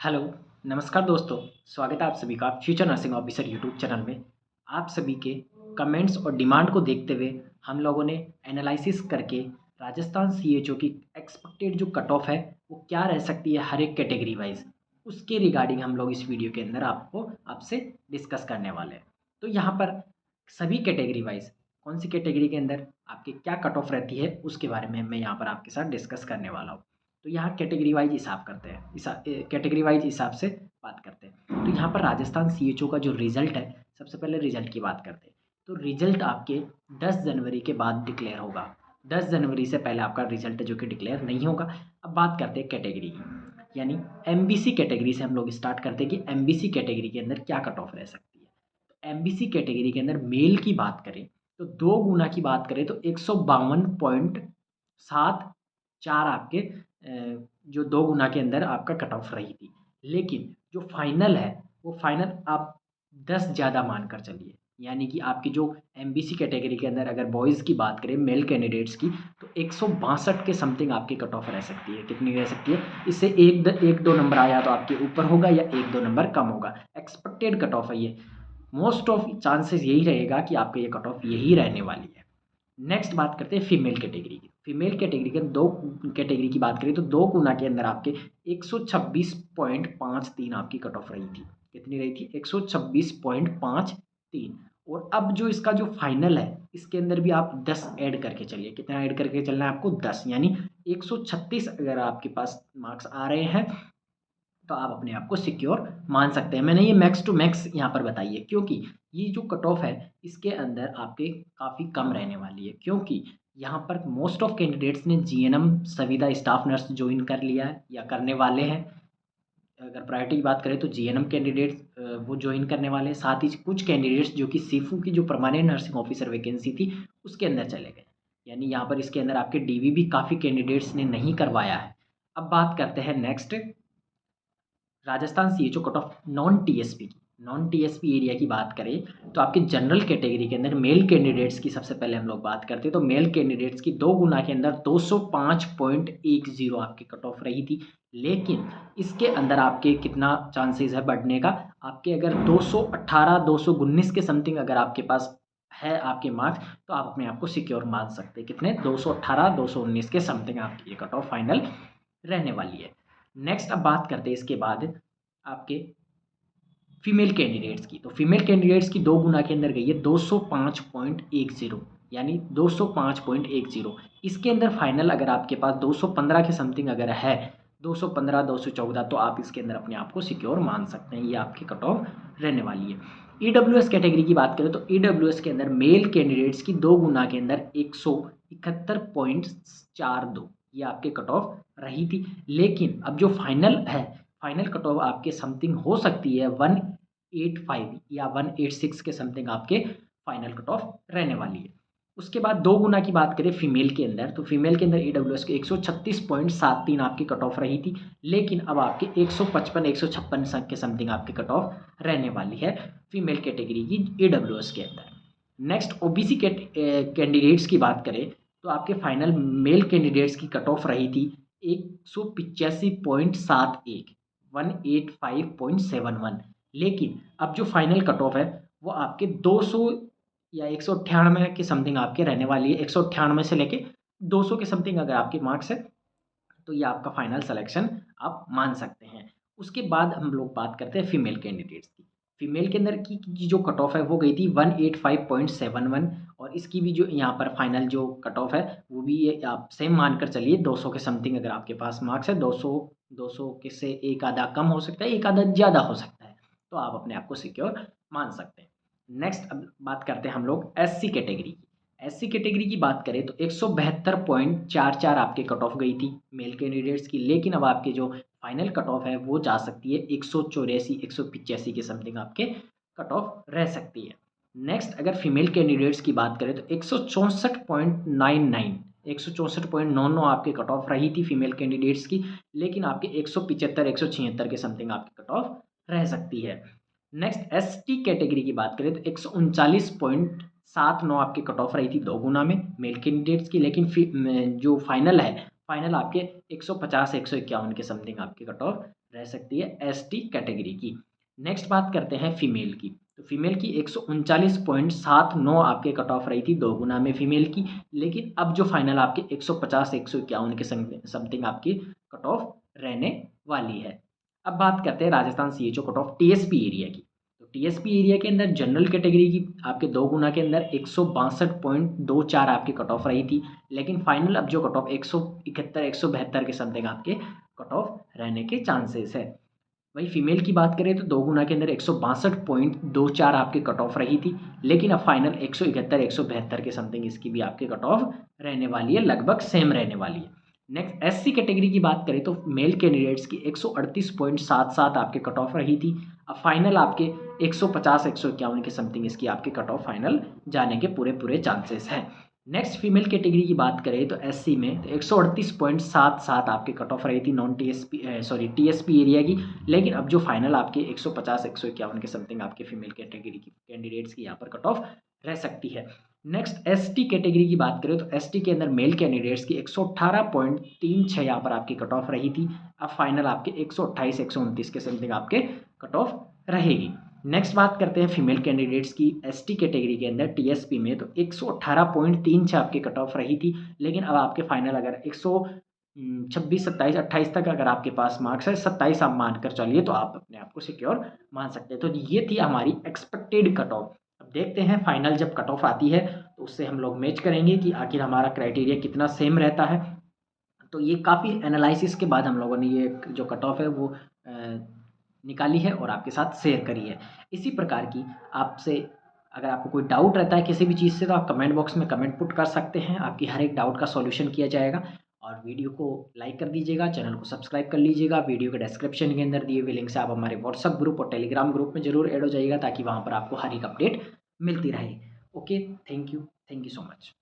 Hello, नमस्कार दोस्तों। स्वागत है आप सभी का future nursing officer YouTube channel में। आप सभी के कमेंट्स और डिमांड को देखते हुए हम लोगों ने एनालिसिस करके राजस्थान सीएचओ की एक्सपेक्टेड जो कट ऑफ है वो क्या रह सकती है हर एक कैटेगरी वाइज, उसके रिगार्डिंग हम लोग इस वीडियो के अंदर आपसे डिस्कस करने वाले हैं। तो यहाँ पर सभी कैटेगरी वाइज कौन सी कैटेगरी के अंदर आपकी क्या कट ऑफ रहती है उसके बारे में मैं यहाँ पर आपके साथ डिस्कस करने वाला हूँ। तो यहाँ कैटेगरी वाइज हिसाब करते हैं, कैटेगरी वाइज हिसाब से बात करते हैं। तो यहाँ पर राजस्थान सीएचओ का जो रिजल्ट है, सबसे पहले रिजल्ट की बात करते हैं। तो रिजल्ट आपके 10 जनवरी के बाद डिक्लेयर होगा। 10 जनवरी से पहले आपका रिजल्ट जो कि डिक्लेयर नहीं होगा। अब बात करते हैं कैटेगरी की, यानी एमबीसी कैटेगरी से हम लोग स्टार्ट करते हैं कि एमबीसी कैटेगरी के अंदर क्या कट ऑफ रह सकती है। तो एमबीसी कैटेगरी के अंदर मेल की बात करें तो 2 गुना की बात करें तो 152.74 आपके जो 2 गुना के अंदर आपका कट ऑफ रही थी। लेकिन जो फाइनल है वो फाइनल आप 10 ज़्यादा मानकर चलिए, यानी कि आपकी जो एमबीसी कैटेगरी के अंदर अगर बॉयज़ की बात करें मेल कैंडिडेट्स की तो 162 के समथिंग आपकी कट ऑफ रह सकती है। कितनी रह सकती है? इससे 1-2 नंबर आया तो आपके ऊपर होगा या 1-2 नंबर कम होगा। एक्सपेक्टेड कट ऑफ है ये। मोस्ट ऑफ चांसेस यही रहेगा कि आपका ये कट ऑफ यही रहने वाली है। नेक्स्ट बात करते हैं फीमेल कैटेगरी की। फीमेल कैटेगरी के दो कैटेगरी की बात करें तो 2 गुना के अंदर आपके 126.53 आपकी कट ऑफ रही थी। कितनी रही थी? 126.53। और अब जो इसका जो फाइनल है इसके अंदर भी आप 10 ऐड करके चलिए। कितना ऐड करके चलना है आपको? 10, यानी 136 अगर आपके पास मार्क्स आ रहे हैं तो आप अपने आप को सिक्योर मान सकते हैं। मैंने ये मैक्स टू मैक्स यहाँ पर बताई है क्योंकि ये जो कट ऑफ है इसके अंदर आपके काफ़ी कम रहने वाली है, क्योंकि यहाँ पर मोस्ट ऑफ कैंडिडेट्स ने जीएनएम संविदा स्टाफ नर्स ज्वाइन कर लिया है या करने वाले हैं। अगर प्रायोरिटी की बात करें तो जीएनएम कैंडिडेट्स वो ज्वाइन करने वाले हैं। साथ ही कुछ कैंडिडेट्स जो कि सीफू की जो परमानेंट नर्सिंग ऑफिसर वैकेंसी थी उसके अंदर चले गए, यानी यहाँ पर इसके अंदर आपके डीवी भी काफ़ी कैंडिडेट्स ने नहीं करवाया है। अब बात करते हैं next Rajasthan CHO cut off non TSP की। नॉन टीएसपी एरिया की बात करें तो आपके जनरल कैटेगरी के अंदर मेल कैंडिडेट्स की सबसे पहले हम लोग बात करते हैं। तो मेल कैंडिडेट्स की 2 गुना के अंदर 205.10 आपकी कट ऑफ रही थी। लेकिन इसके अंदर आपके कितना चांसेस है बढ़ने का? आपके अगर 218 219 के समथिंग अगर आपके पास है आपके मार्क्स तो आप अपने आप को सिक्योर मान सकते हैं। कितने? 218 219 के समथिंग आपकी ये कट ऑफ फाइनल रहने वाली है। नेक्स्ट अब बात करते हैं इसके बाद आपके फीमेल कैंडिडेट्स की। तो फीमेल कैंडिडेट्स की 2 गुना के अंदर गई है 205.10, यानी 205.10। इसके अंदर फाइनल अगर आपके पास 215 के समथिंग अगर है, 215 214, तो आप इसके अंदर अपने आप को सिक्योर मान सकते हैं। ये आपकी कट ऑफ रहने वाली है। ईडब्ल्यूएस कैटेगरी की बात करें तो ईडब्ल्यूएस के अंदर मेल कैंडिडेट्स की 2 गुना के अंदर 171.42 ये आपके कट ऑफ रही थी। लेकिन अब जो फाइनल है, फाइनल कट ऑफ आपके समथिंग हो सकती है 185 या 186 के समथिंग आपके फाइनल कट ऑफ रहने वाली है। उसके बाद 2 गुना की बात करें फीमेल के अंदर तो फीमेल के अंदर ईडब्ल्यूएस के 136.73 आपकी कट ऑफ रही थी। लेकिन अब आपके 155 156 के समथिंग आपकी कट ऑफ रहने वाली है फीमेल कैटेगरी की ईडब्ल्यूएस के अंदर। नेक्स्ट ओबीसी कैंडिडेट्स की बात करें तो आपके फाइनल मेल कैंडिडेट्स की कट ऑफ रही थी 185.71 185.71। लेकिन अब जो फाइनल कट ऑफ है वो आपके 200 या 198 के समथिंग आपके रहने वाली है। 198 से लेके 200 के समथिंग अगर आपके मार्क्स है तो ये आपका फाइनल सिलेक्शन आप मान सकते हैं। उसके बाद हम लोग बात करते हैं फीमेल कैंडिडेट्स की। फीमेल के अंदर की जो कट ऑफ है वो गई थी 185.71 और इसकी भी जो यहाँ पर फाइनल जो कट ऑफ है वो भी ये आप सेम मानकर चलिए 200 के समथिंग अगर आपके पास मार्क्स है। 200 के से एक आधा कम हो सकता है, एक आधा ज़्यादा हो सकता है, तो आप अपने आप को सिक्योर मान सकते हैं। नेक्स्ट अब बात करते हैं हम लोग एससी कैटेगरी की। एससी कैटेगरी की बात करें तो 172.44 आपके कट ऑफ गई थी मेल कैंडिडेट्स की। लेकिन अब आपके जो फाइनल कट ऑफ है वो जा सकती है 184 185 के समथिंग आपके कट ऑफ रह सकती है। नेक्स्ट अगर फीमेल कैंडिडेट्स की बात करें तो 164.99 164.99 आपके कट ऑफ रही थी फीमेल कैंडिडेट्स की। लेकिन आपके 175 176 के समथिंग आपकी कट ऑफ रह सकती है। नेक्स्ट एसटी कैटेगरी की बात करें तो 139.79 आपकी कट ऑफ रही थी 2 गुना में मेल कैंडिडेट्स की। लेकिन जो फाइनल है फाइनल आपके 150-151 के समथिंग आपकी कट ऑफ रह सकती है एसटी कैटेगरी की। नेक्स्ट बात करते हैं फीमेल की। तो फीमेल की 139.79 आपके कट ऑफ रही थी 2 गुना में फीमेल की, लेकिन अब जो फाइनल आपके 150-151 के समथिंग आपकी कट ऑफ रहने वाली है। अब बात करते हैं Rajasthan CHO cut off TSP area की। तो टीएसपी एरिया के अंदर जनरल कैटेगरी की आपके 2 गुना के अंदर 162.24 आपकी कट ऑफ रही थी, लेकिन फाइनल अब जो कट ऑफ 171-172 के समथिंग आपके कट ऑफ रहने के चांसेस है। वही फीमेल की बात करें तो 2 गुना के अंदर 162.24 आपकी कट ऑफ रही थी, लेकिन अब फाइनल 171-172 के समथिंग इसकी भी आपकी कट ऑफ रहने वाली है, लगभग सेम रहने वाली है। नेक्स्ट एससी कैटेगरी की बात करें तो मेल कैंडिडेट्स की 138.77 आपके कट ऑफ रही थी, अब फाइनल आपके 150-151 के समथिंग इसकी आपकी कट ऑफ फाइनल जाने के पूरे चांसेस हैं। नेक्स्ट फीमेल कैटेगरी की बात करें तो एससी में तो 138.77 आपके कट ऑफ रही थी नॉन टीएसपी टीएसपी एरिया की, लेकिन अब जो फाइनल आपके 150-151 के समथिंग आपके फीमेल कैटेगरी की कैंडिडेट्स की यहाँ पर कट ऑफ रह सकती है। नेक्स्ट एसटी कैटेगरी की बात करें तो एसटी के अंदर मेल कैंडिडेट्स की 118.36 यहाँ पर आपकी कट ऑफ रही थी, अब फाइनल आपके 128-129 के समथिंग आपके कट ऑफ रहेगी। नेक्स्ट बात करते हैं फीमेल कैंडिडेट्स की एसटी कैटेगरी के अंदर टीएसपी में तो 118.36 आपकी कट ऑफ रही थी, लेकिन अब आपके फाइनल अगर 126, 27, 28 तक अगर आपके पास मार्क्स है, 27 आप मान कर चलिए तो आप अपने आप को सिक्योर मान सकते हैं। तो ये थी हमारी एक्सपेक्टेड कट ऑफ। अब देखते हैं फाइनल जब कट ऑफ आती है तो उससे हम लोग मैच करेंगे कि आखिर हमारा क्राइटेरिया कितना सेम रहता है। तो ये काफ़ी एनालिसिस के बाद हम लोगों ने ये जो कट ऑफ है वो निकाली है और आपके साथ शेयर करी है। इसी प्रकार की आपसे अगर आपको कोई डाउट रहता है किसी भी चीज़ से तो आप कमेंट बॉक्स में कमेंट पुट कर सकते हैं, आपकी हर एक डाउट का सॉल्यूशन किया जाएगा। और वीडियो को लाइक कर दीजिएगा, चैनल को सब्सक्राइब कर लीजिएगा। वीडियो के डिस्क्रिप्शन के अंदर दिए हुए लिंक से आप हमारे व्हाट्सएप ग्रुप और टेलीग्राम ग्रुप में ज़रूर ऐड हो जाइएगा ताकि वहाँ पर आपको हर एक अपडेट मिलती रहे। Okay, thank you so much.